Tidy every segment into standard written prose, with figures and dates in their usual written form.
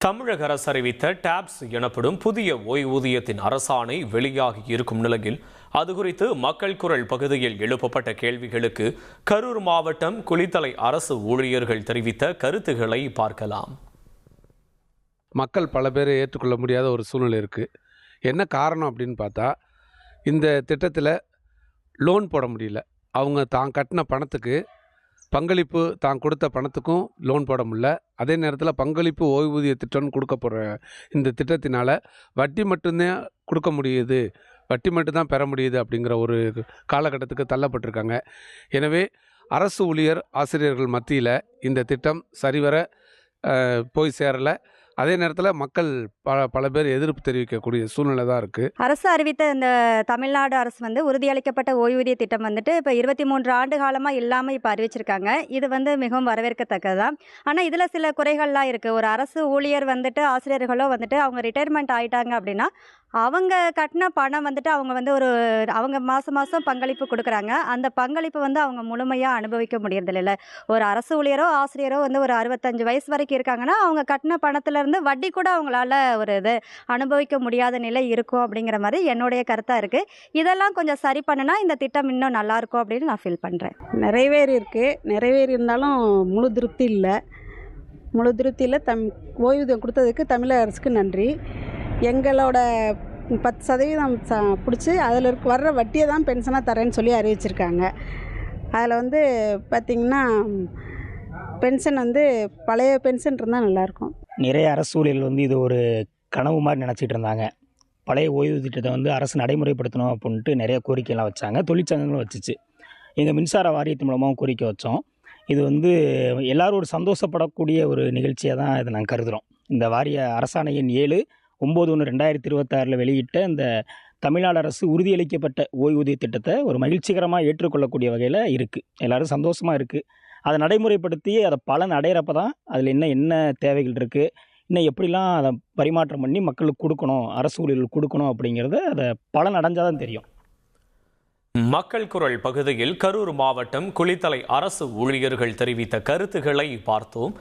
தமிழக அரசு அறிவித்த டாப்ஸ் எனப்படும் புதிய ஓய்வூதியத்தின் அரசாணை வெளியாகி இருக்கும் நிலையில் அது குறித்து மக்கள் குரல் பகுதியில் எழுப்பப்பட்ட கேள்விகளுக்கு கரூர் மாவட்டம் குளித்தலை அரசு ஊழியர்கள் தெரிவித்த கருத்துக்களை பார்க்கலாம். மக்கள் பல பேரை ஏற்றுக்கொள்ள முடியாத ஒரு சூழ்நிலை இருக்குது. என்ன காரணம் அப்படின்னு பார்த்தா, இந்த திட்டத்தில் லோன் போட முடியல. அவங்க தான் கட்டின பணத்துக்கு பங்களிப்பு தான் கொடுத்த பணத்துக்கும் லோன் போட முடியல. அதே நேரத்தில் பங்களிப்பு ஓய்வூதிய திட்டம்னு கொடுக்க போகிற இந்த திட்டத்தினால் வட்டி மட்டும்தான் கொடுக்க முடியுது, வட்டி மட்டும்தான் பெற முடியுது அப்படிங்கிற ஒரு காலகட்டத்துக்கு தள்ளப்பட்டிருக்காங்க. எனவே அரசு ஊழியர் ஆசிரியர்கள் மத்தியில் இந்த திட்டம் சரிவர போய் சேரலை. அதே நேரத்தில் மக்கள் பல பேர் எதிர்ப்பு தெரிவிக்கக்கூடிய சூழ்நிலை தான் இருக்குது. அரசு அறிவித்த இந்த தமிழ்நாடு அரசு உறுதியளிக்கப்பட்ட ஓய்வூதிய திட்டம் இப்போ 23 ஆண்டு காலமாக இல்லாமல் இப்போ அறிவிச்சிருக்காங்க. இது மிகவும் வரவேற்கத்தக்கது தான். ஆனால் இதில் சில குறைகள்லாம் இருக்குது. ஒரு அரசு ஊழியர் ஆசிரியர்களோ அவங்க ரிட்டையர்மெண்ட் ஆகிட்டாங்க அப்படின்னா அவங்க கட்டின பணம் அவங்க மாதம் பங்களிப்பு கொடுக்குறாங்க. அந்த பங்களிப்பு அவங்க முழுமையாக அனுபவிக்க முடியறதில்ல. ஒரு அரசு ஊழியரோ ஆசிரியரோ ஒரு 65 வயசு வரைக்கும் இருக்காங்கன்னா அவங்க கட்டின பணத்திலேருந்து வட்டி கூட அவங்களால ஒரு இது அனுபவிக்க முடியாத நிலை இருக்கும் அப்படிங்கிற மாதிரி என்னுடைய கருத்தாக இருக்குது. இதெல்லாம் கொஞ்சம் சரி பண்ணுனா இந்த திட்டம் இன்னும் நல்லாயிருக்கும் அப்படின்னு நான் ஃபீல் பண்ணுறேன். நிறைவேறி இருந்தாலும் முழு திருப்தி இல்லை. ஓய்வூதியம் கொடுத்ததுக்கு தமிழக அரசுக்கு நன்றி. எங்களோட 10% பிடிச்சி அதில் வர்ற வட்டியை தான் பென்ஷனாக தரேன்னு சொல்லி அறிவிச்சிருக்காங்க. அதில் பார்த்திங்கன்னா பென்ஷன் பழைய பென்ஷன் இருந்தால் நல்லாயிருக்கும். நிறைய அரசு ஊழியர்கள் இது ஒரு கனவு மாதிரி நினச்சிட்டு இருந்தாங்க. பழைய ஓய்வு திட்டத்தை அரசு நடைமுறைப்படுத்தணும் அப்படின்ட்டு நிறைய கோரிக்கையெல்லாம் வச்சாங்க. தொழிற்சங்கங்களும் வச்சுச்சு. எங்கள் மின்சார வாரியத்தின் மூலமாக கோரிக்கை வச்சோம். இது எல்லோரும் ஒரு சந்தோஷப்படக்கூடிய ஒரு நிகழ்ச்சியாக தான் இதை நாங்கள் கருதுகிறோம். இந்த வாரிய அரசாணை எண் 7/9/2026 வெளியிட்ட இந்த தமிழ்நாடு அரசு உறுதியளிக்கப்பட்ட ஓய்வூதிய திட்டத்தை ஒரு மகிழ்ச்சிகரமாக ஏற்றுக்கொள்ளக்கூடிய வகையில் இருக்குது. எல்லோரும் சந்தோஷமாக இருக்குது. அதை நடைமுறைப்படுத்தி அதை பலன் அடையிறப்ப தான் அதில் என்ன தேவைகள் இருக்குது, இன்னும் எப்படிலாம் அதை பரிமாற்றம் பண்ணி மக்களுக்கு கொடுக்கணும், அரசு ஊழியர்களுக்கு கொடுக்கணும் அப்படிங்கிறத அதை பலன் அடைஞ்சால் தான் தெரியும். மக்கள் குரல் பகுதியில் கரூர் மாவட்டம் குளித்தலை அரசு ஊழியர்கள் தெரிவித்த கருத்துக்களை பார்த்தோம்.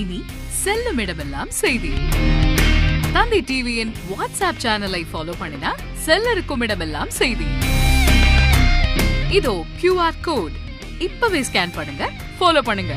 இனி செல்லும் இடமெல்லாம் செய்தி. தந்தை டிவியின் வாட்ஸ்அப் சேனலை ஃபாலோ பண்ணினா செல்ல இருக்கும் இடமெல்லாம் செய்தி. இதோ QR கோட் இப்பவே ஸ்கேன் பண்ணுங்க, ஃபாலோ பண்ணுங்க.